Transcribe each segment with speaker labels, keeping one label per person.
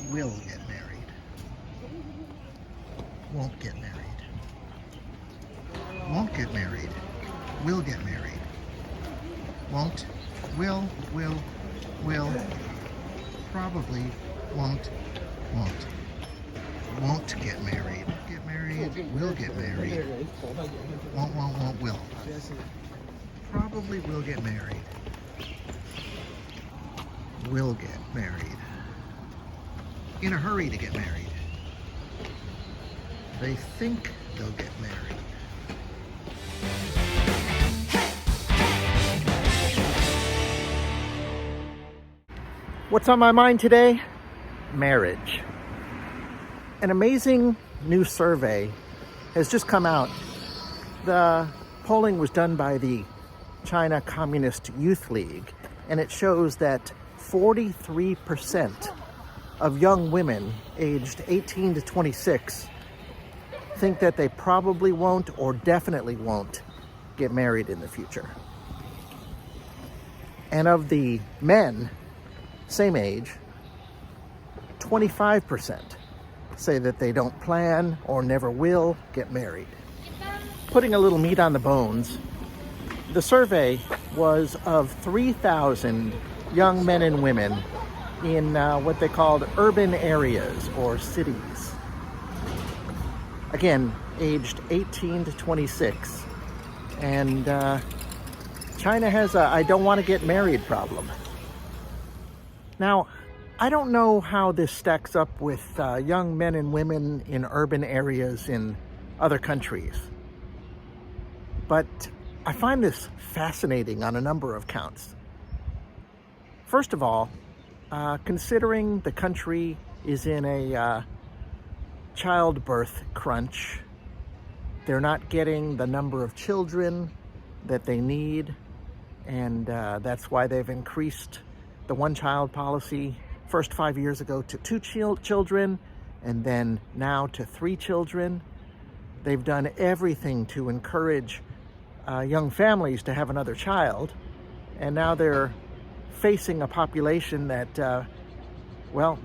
Speaker 1: will get married. Won't get married. Won't get married. Will get married. Won't. Will. Probably. Won't. Won't get married. Get married. Will get married. Won't, will. Probably will get married. Will get married. In a hurry to get married. They think they'll get married. What's on my mind today? Marriage. An amazing new survey has just come out. The polling was done by the China Communist Youth League, and it shows that 43% of young women aged 18 to 26 think that they probably won't or definitely won't get married in the future. And of the men, same age, 25% say that they don't plan or never will get married. Putting a little meat on the bones, the survey was of 3,000 young men and women in what they called urban areas or cities. Again, aged 18 to 26. And China has a I don't want to get married problem. Now, I don't know how this stacks up with young men and women in urban areas in other countries, but I find this fascinating on a number of counts. First of all, considering the country is in a childbirth crunch, they're not getting the number of children that they need, and that's why they've increased the one-child policy first 5 years ago to 2 children, and then now to 3 children. They've done everything to encourage young families to have another child, and now they're facing a population that,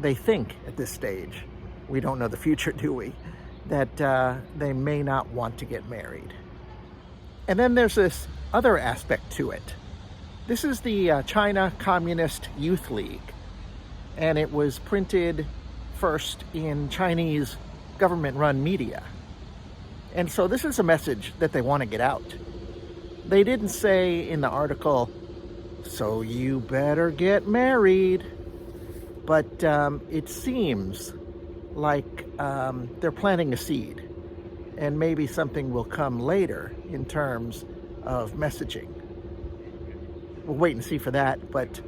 Speaker 1: they think at this stage, we don't know the future, do we, that they may not want to get married. And then there's this other aspect to it. This is the China Communist Youth League, and it was printed first in Chinese government-run media. And so this is a message that they want to get out. They didn't say in the article, so you better get married, but it seems like they're planting a seed, and maybe something will come later in terms of messaging. We'll wait and see for that, but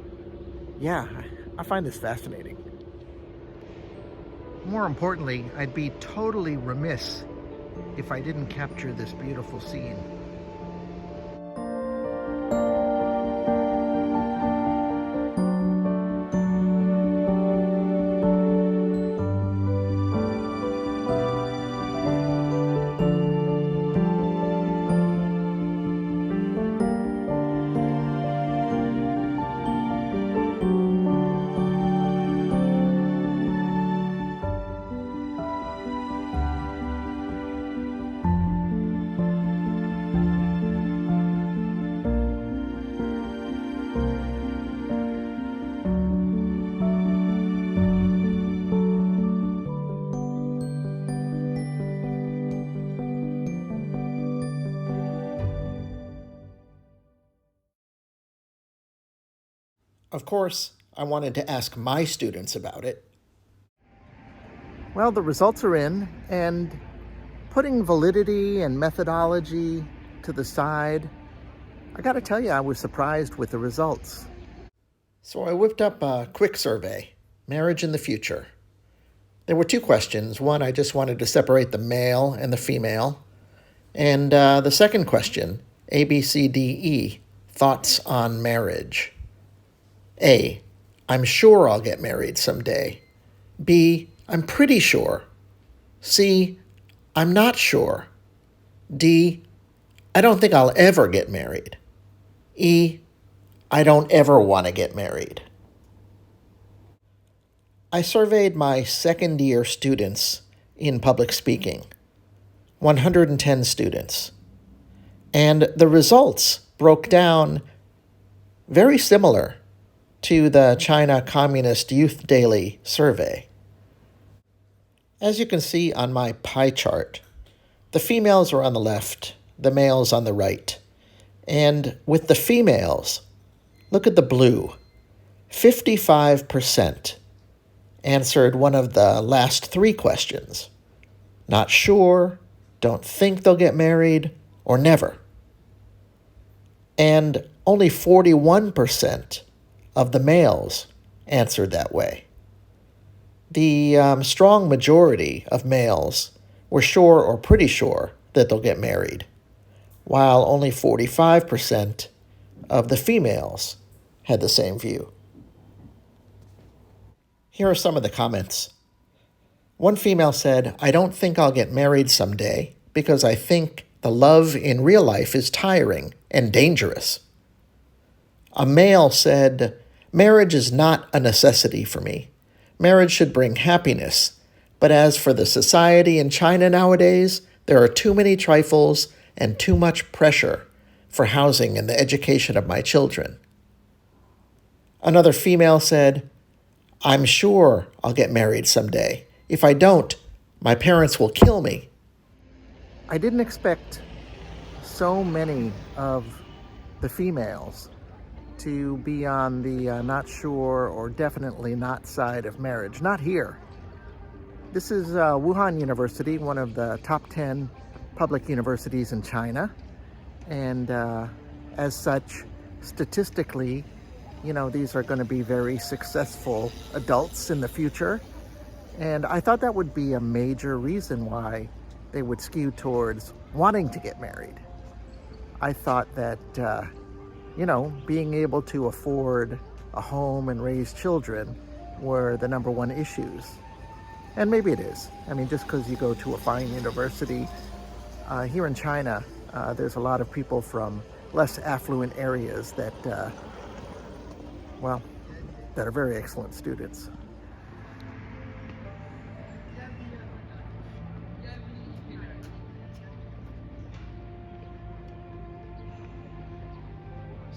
Speaker 1: yeah, I find this fascinating. More importantly, I'd be totally remiss if I didn't capture this beautiful scene. Of course, I wanted to ask my students about it. Well, the results are in, and putting validity and methodology to the side, I gotta tell you, I was surprised with the results. So I whipped up a quick survey, Marriage in the Future. There were 2 questions. One, I just wanted to separate the male and the female. And the second question, A, B, C, D, E, thoughts on marriage. A, I'm sure I'll get married someday. B, I'm pretty sure. C, I'm not sure. D, I don't think I'll ever get married. E, I don't ever want to get married. I surveyed my second-year students in public speaking, 110 students, and the results broke down very similar to the China Communist Youth Daily survey. As you can see on my pie chart, the females are on the left, the males on the right. And with the females, look at the blue. 55% answered one of the last three questions. Not sure, don't think they'll get married, or never. And only 41% of the males answered that way. The strong majority of males were sure or pretty sure that they'll get married, while only 45% of the females had the same view. Here are some of the comments. One female said, "I don't think I'll get married someday because I think the love in real life is tiring and dangerous." A male said, "Marriage is not a necessity for me. Marriage should bring happiness. But as for the society in China nowadays, there are too many trifles and too much pressure for housing and the education of my children." Another female said, "I'm sure I'll get married someday. If I don't, my parents will kill me." I didn't expect so many of the females to be on the not sure or definitely not side of marriage. Not here. This is Wuhan University, one of the top 10 public universities in China. And as such, statistically, these are going to be very successful adults in the future. And I thought that would be a major reason why they would skew towards wanting to get married. I thought that, being able to afford a home and raise children were the number one issues. And maybe it is. I mean, just because you go to a fine university, here in China, there's a lot of people from less affluent areas that are very excellent students.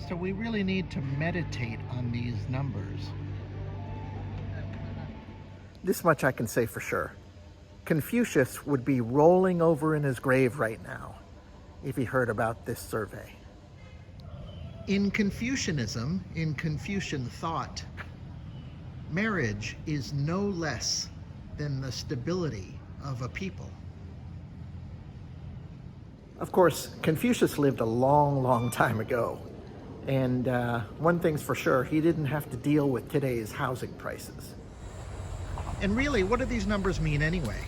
Speaker 1: So we really need to meditate on these numbers. This much I can say for sure. Confucius would be rolling over in his grave right now if he heard about this survey. In Confucianism, in Confucian thought, marriage is no less than the stability of a people. Of course, Confucius lived a long, long time ago. And one thing's for sure, he didn't have to deal with today's housing prices. And really, what do these numbers mean anyway?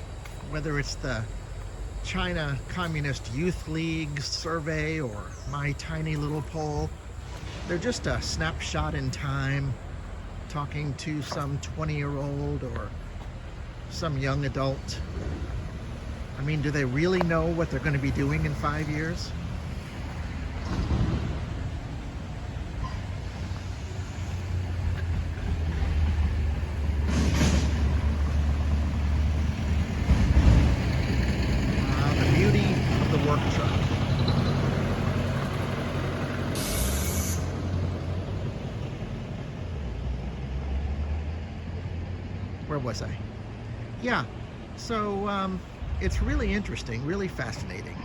Speaker 1: Whether it's the China Communist Youth League survey or my tiny little poll, they're just a snapshot in time, talking to some 20-year-old or some young adult. I mean, do they really know what they're going to be doing in 5 years? Work truck. Where was I? Yeah, so it's really interesting, really fascinating,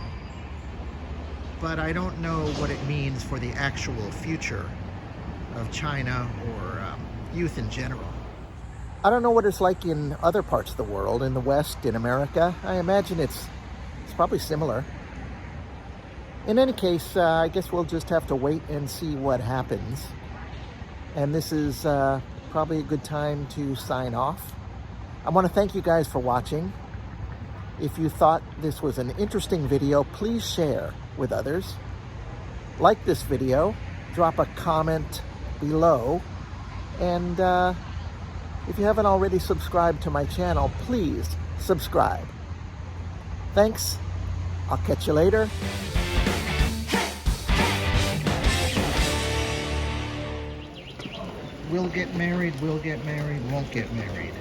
Speaker 1: but I don't know what it means for the actual future of China or youth in general. I don't know what it's like in other parts of the world, in the West, in America. I imagine it's probably similar. In any case, I guess we'll just have to wait and see what happens. And this is probably a good time to sign off. I want to thank you guys for watching. If you thought this was an interesting video, please share with others. Like this video, drop a comment below, and if you haven't already subscribed to my channel, please subscribe. Thanks. I'll catch you later. Will get married, will get married, won't get married.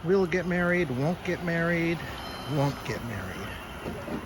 Speaker 1: Will get married, won't get married, won't get married.